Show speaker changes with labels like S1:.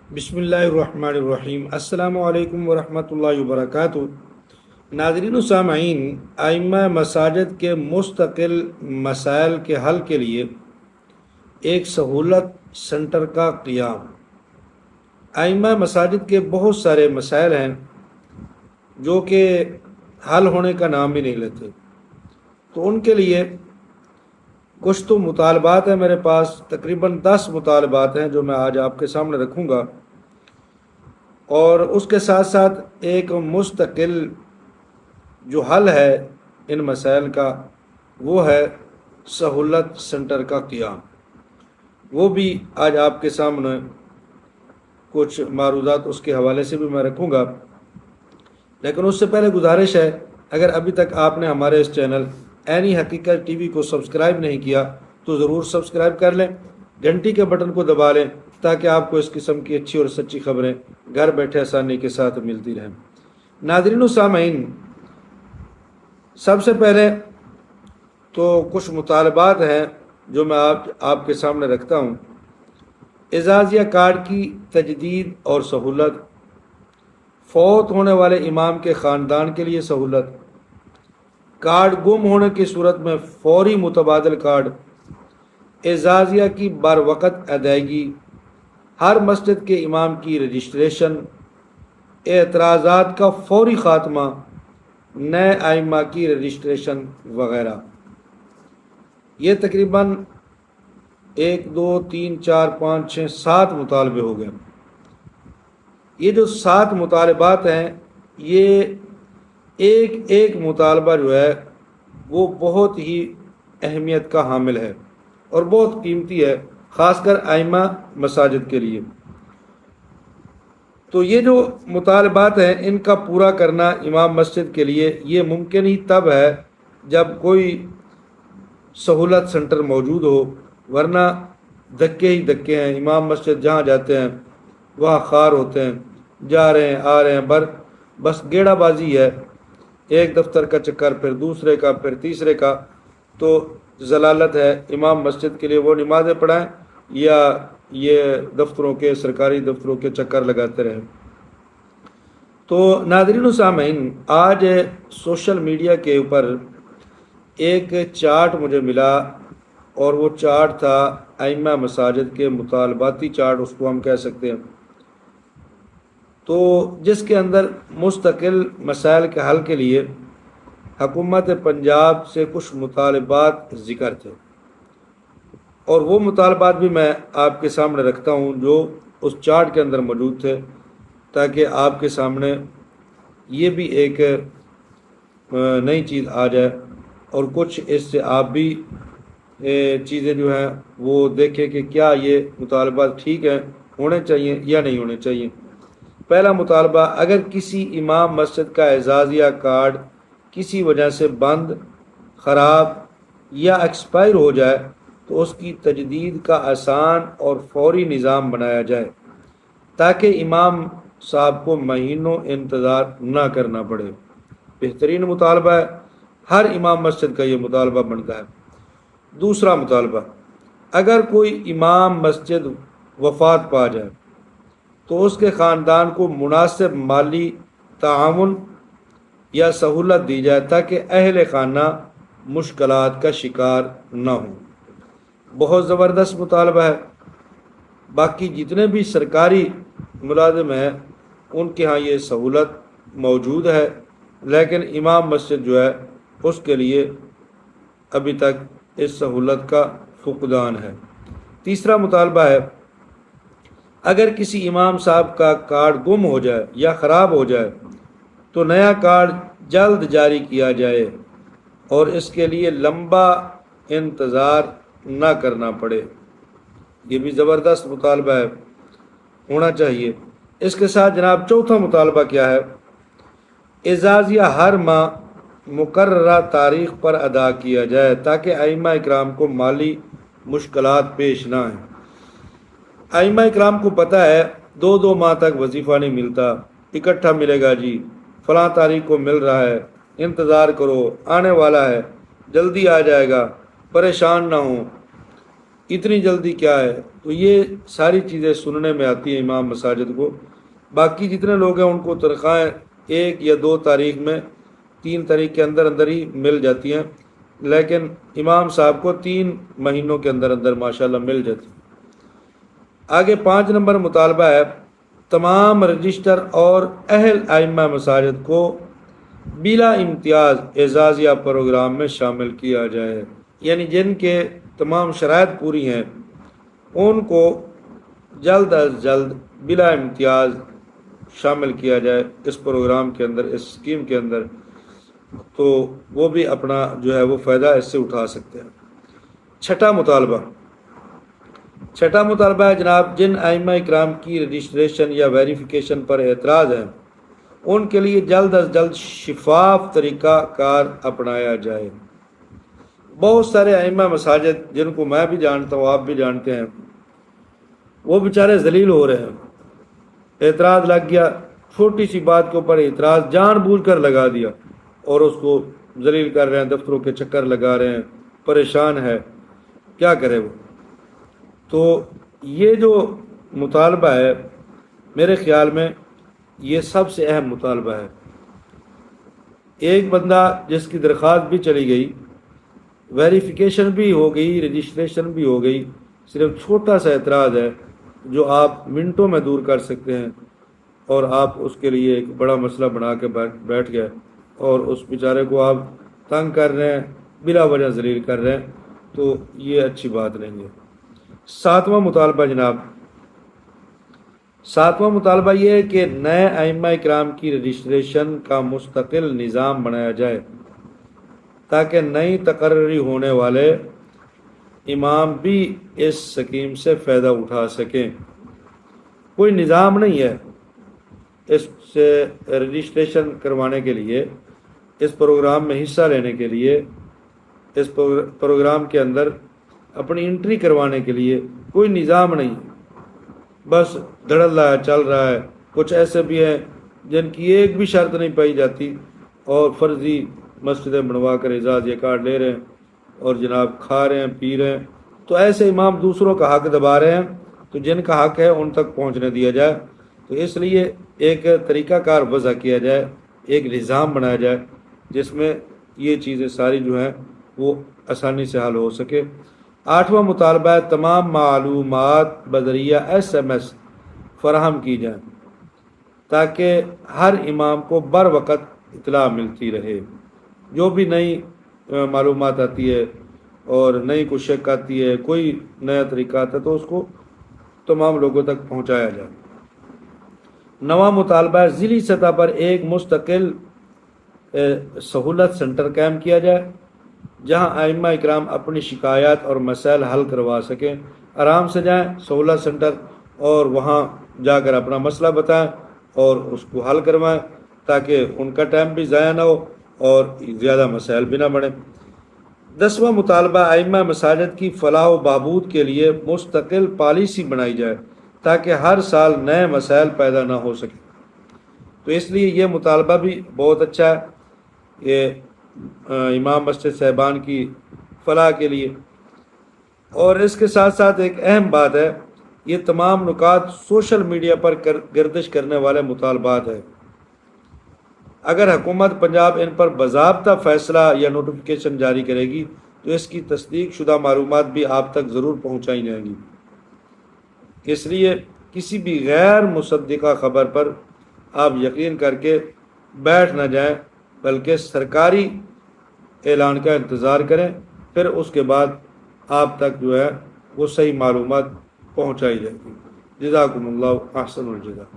S1: بسم اللہ الرحمن الرحیم۔ السلام علیکم ورحمۃ اللہ وبرکاتہ۔ ناظرین و سامعین، ائمہ مساجد کے مستقل مسائل کے حل کے لیے ایک سہولت سینٹر کا قیام۔ ائمہ مساجد کے بہت سارے مسائل ہیں جو کہ حل ہونے کا نام بھی نہیں لیتے، تو ان کے لیے کچھ تو مطالبات ہیں میرے پاس، تقریباً 10 مطالبات ہیں جو میں آج آپ کے سامنے رکھوں گا، اور اس کے ساتھ ساتھ ایک مستقل جو حل ہے ان مسائل کا وہ ہے سہولت سینٹر کا قیام۔ وہ بھی آج آپ کے سامنے کچھ معروضات اس کے حوالے سے بھی میں رکھوں گا، لیکن اس سے پہلے گزارش ہے، اگر ابھی تک آپ نے ہمارے اس چینل عینی حقیقت ٹی وی کو سبسکرائب نہیں کیا تو ضرور سبسکرائب کر لیں، گھنٹی کے بٹن کو دبا لیں تاکہ آپ کو اس قسم کی اچھی اور سچی خبریں گھر بیٹھے آسانی کے ساتھ ملتی رہیں۔ ناظرین و سامعین، سب سے پہلے تو کچھ مطالبات ہیں جو میں آپ کے سامنے رکھتا ہوں۔ اعزازیہ کارڈ کی تجدید اور سہولت، فوت ہونے والے امام کے خاندان کے لیے سہولت، کارڈ گم ہونے کی صورت میں فوری متبادل کارڈ، اعزازیہ کی بروقت ادائیگی، ہر مسجد کے امام کی رجسٹریشن، اعتراضات کا فوری خاتمہ، نئے ائمہ کی رجسٹریشن وغیرہ۔ یہ تقریباً 1 2 3 4 5 6 7 مطالبے ہو گئے۔ یہ جو 7 مطالبات ہیں، یہ ایک ایک مطالبہ جو ہے وہ بہت ہی اہمیت کا حامل ہے اور بہت قیمتی ہے، خاص کر ائمہ مساجد کے لیے۔ تو یہ جو مطالبات ہیں ان کا پورا کرنا امام مسجد کے لیے یہ ممکن ہی تب ہے جب کوئی سہولت سینٹر موجود ہو، ورنہ دھکے ہی دھکے ہیں۔ امام مسجد جہاں جاتے ہیں وہاں خار ہوتے ہیں، جا رہے ہیں آ رہے ہیں، بس گیڑا بازی ہے، ایک دفتر کا چکر، پھر دوسرے کا، پھر تیسرے کا۔ تو ضلالت ہے امام مسجد کے لیے وہ نمازیں پڑھائیں یا یہ دفتروں کے، سرکاری دفتروں کے چکر لگاتے رہیں۔ تو ناظرین و سامعین، آج سوشل میڈیا کے اوپر ایک چارٹ مجھے ملا، اور وہ چارٹ تھا ائمہ مساجد کے مطالباتی چارٹ، اس کو ہم کہہ سکتے ہیں، تو جس کے اندر مستقل مسائل کے حل کے لیے حکومت پنجاب سے کچھ مطالبات ذکر تھے، اور وہ مطالبات بھی میں آپ کے سامنے رکھتا ہوں جو اس چارٹ کے اندر موجود تھے، تاکہ آپ کے سامنے یہ بھی ایک نئی چیز آ جائے، اور کچھ اس سے آپ بھی چیزیں جو ہیں وہ دیکھیں کہ کیا یہ مطالبات ٹھیک ہیں، ہونے چاہیے یا نہیں ہونے چاہیے۔ پہلا مطالبہ، اگر کسی امام مسجد کا اعزازیہ کارڈ کسی وجہ سے بند، خراب یا ایکسپائر ہو جائے تو اس کی تجدید کا آسان اور فوری نظام بنایا جائے، تاکہ امام صاحب کو مہینوں انتظار نہ کرنا پڑے۔ بہترین مطالبہ ہے، ہر امام مسجد کا یہ مطالبہ بنتا ہے۔ دوسرا مطالبہ، اگر کوئی امام مسجد وفات پا جائے تو اس کے خاندان کو مناسب مالی تعاون یا سہولت دی جائے تاکہ اہل خانہ مشکلات کا شکار نہ ہوں۔ بہت زبردست مطالبہ ہے۔ باقی جتنے بھی سرکاری ملازم ہیں ان کے ہاں یہ سہولت موجود ہے، لیکن امام مسجد جو ہے اس کے لیے ابھی تک اس سہولت کا فقدان ہے۔ تیسرا مطالبہ ہے، اگر کسی امام صاحب کا کارڈ گم ہو جائے یا خراب ہو جائے تو نیا کارڈ جلد جاری کیا جائے اور اس کے لیے لمبا انتظار نہ کرنا پڑے۔ یہ بھی زبردست مطالبہ ہے، ہونا چاہیے۔ اس کے ساتھ جناب چوتھا مطالبہ کیا ہے، اعزازیہ ہر ماہ مقررہ تاریخ پر ادا کیا جائے تاکہ ائمہ اکرام کو مالی مشکلات پیش نہ آئیں۔ ائمہ اکرام کو پتہ ہے 2 ماہ تک وظیفہ نہیں ملتا، اکٹھا ملے گا جی، فلاں تاریخ کو مل رہا ہے، انتظار کرو، آنے والا ہے، جلدی آ جائے گا، پریشان نہ ہوں۔ اتنی جلدی کیا ہے؟ تو یہ ساری چیزیں سننے میں آتی ہیں امام مساجد کو۔ باقی جتنے لوگ ہیں ان کو تنخواہیں 1 یا 2 تاریخ میں، 3 تاریخ کے اندر اندر ہی مل جاتی ہیں، لیکن امام صاحب کو 3 مہینوں کے اندر اندر ماشاءاللہ مل جاتی ہیں۔ آگے 5 نمبر مطالبہ ہے، تمام رجسٹر اور اہل ائمہ مساجد کو بلا امتیاز اعزازیہ پروگرام میں شامل کیا جائے، یعنی جن کے تمام شرائط پوری ہیں ان کو جلد از جلد بلا امتیاز شامل کیا جائے اس پروگرام کے اندر، اس اسکیم کے اندر، تو وہ بھی اپنا جو ہے وہ فائدہ اس سے اٹھا سکتے ہیں۔ چھٹا مطالبہ ہے جناب، جن ائمہ اکرام کی رجسٹریشن یا ویریفیکیشن پر اعتراض ہے ان کے لیے جلد از جلد شفاف طریقہ کار اپنایا جائے۔ بہت سارے ائمہ مساجد جن کو میں بھی جانتا ہوں، آپ بھی جانتے ہیں، وہ بیچارے ذلیل ہو رہے ہیں۔ اعتراض لگ گیا، چھوٹی سی بات کے اوپر اعتراض جان بوجھ کر لگا دیا اور اس کو ذلیل کر رہے ہیں، دفتروں کے چکر لگا رہے ہیں، پریشان ہے، کیا کرے وہ؟ تو یہ جو مطالبہ ہے میرے خیال میں یہ سب سے اہم مطالبہ ہے۔ ایک بندہ جس کی درخواست بھی چلی گئی، ویریفیکیشن بھی ہو گئی، رجسٹریشن بھی ہو گئی، صرف چھوٹا سا اعتراض ہے جو آپ منٹوں میں دور کر سکتے ہیں، اور آپ اس کے لیے ایک بڑا مسئلہ بنا کے بیٹھ گئے اور اس بیچارے کو آپ تنگ کر رہے ہیں، بلا وجہ ذلیل کر رہے ہیں، تو یہ اچھی بات نہیں ہے۔ 7واں مطالبہ جناب، 7واں مطالبہ یہ ہے کہ نئے ائمہ اکرام کی رجسٹریشن کا مستقل نظام بنایا جائے تاکہ نئی تقرری ہونے والے امام بھی اس سکیم سے فائدہ اٹھا سکیں۔ کوئی نظام نہیں ہے اس سے رجسٹریشن کروانے کے لیے، اس پروگرام میں حصہ لینے کے لیے، اس پروگرام کے اندر اپنی انٹری کروانے کے لیے کوئی نظام نہیں، بس دھڑل رہا ہے، چل رہا ہے۔ کچھ ایسے بھی ہیں جن کی ایک بھی شرط نہیں پائی جاتی اور فرضی مسجدیں بنوا کر اعزازیہ کارڈ لے رہے ہیں اور جناب کھا رہے ہیں، پی رہے ہیں۔ تو ایسے امام دوسروں کا حق دبا رہے ہیں، تو جن کا حق ہے ان تک پہنچنے دیا جائے۔ تو اس لیے ایک طریقہ کار وضع کیا جائے، ایک نظام بنایا جائے جس میں یہ چیزیں ساری جو ہیں وہ آسانی سے حل ہو سکے۔ 8واں مطالبہ ہے، تمام معلومات بذریعہ SMS فراہم کی جائیں تاکہ ہر امام کو بر وقت اطلاع ملتی رہے۔ جو بھی نئی معلومات آتی ہے اور نئی کوئی شک آتی ہے، کوئی نیا طریقہ آتا ہے، تو اس کو تمام لوگوں تک پہنچایا جائے۔ 9واں مطالبہ ہے، ضلعی سطح پر ایک مستقل سہولت سینٹر قائم کیا جائے جہاں ائمہ اکرام اپنی شکایات اور مسائل حل کروا سکیں۔ آرام سے جائیں سہولت سینٹر اور وہاں جا کر اپنا مسئلہ بتائیں اور اس کو حل کروائیں تاکہ ان کا ٹائم بھی ضائع نہ ہو اور زیادہ مسائل بھی نہ بڑھیں۔ 10واں مطالبہ، ائمہ مساجد کی فلاح و بہبود کے لیے مستقل پالیسی بنائی جائے تاکہ ہر سال نئے مسائل پیدا نہ ہو سکیں۔ تو اس لیے یہ مطالبہ بھی بہت اچھا ہے، یہ امام مسجد صاحبان کی فلاح کے لیے۔ اور اس کے ساتھ ساتھ ایک اہم بات ہے، یہ تمام نکات سوشل میڈیا پر گردش کرنے والے مطالبات ہیں۔ اگر حکومت پنجاب ان پر باضابطہ فیصلہ یا نوٹیفیکیشن جاری کرے گی تو اس کی تصدیق شدہ معلومات بھی آپ تک ضرور پہنچائی جائیں گی۔ اس لیے کسی بھی غیر مصدقہ خبر پر آپ یقین کر کے بیٹھ نہ جائیں، بلکہ سرکاری اعلان کا انتظار کریں، پھر اس کے بعد آپ تک جو ہے وہ صحیح معلومات پہنچائی جائے گی۔ جزاکم اللہ احسن الجزا۔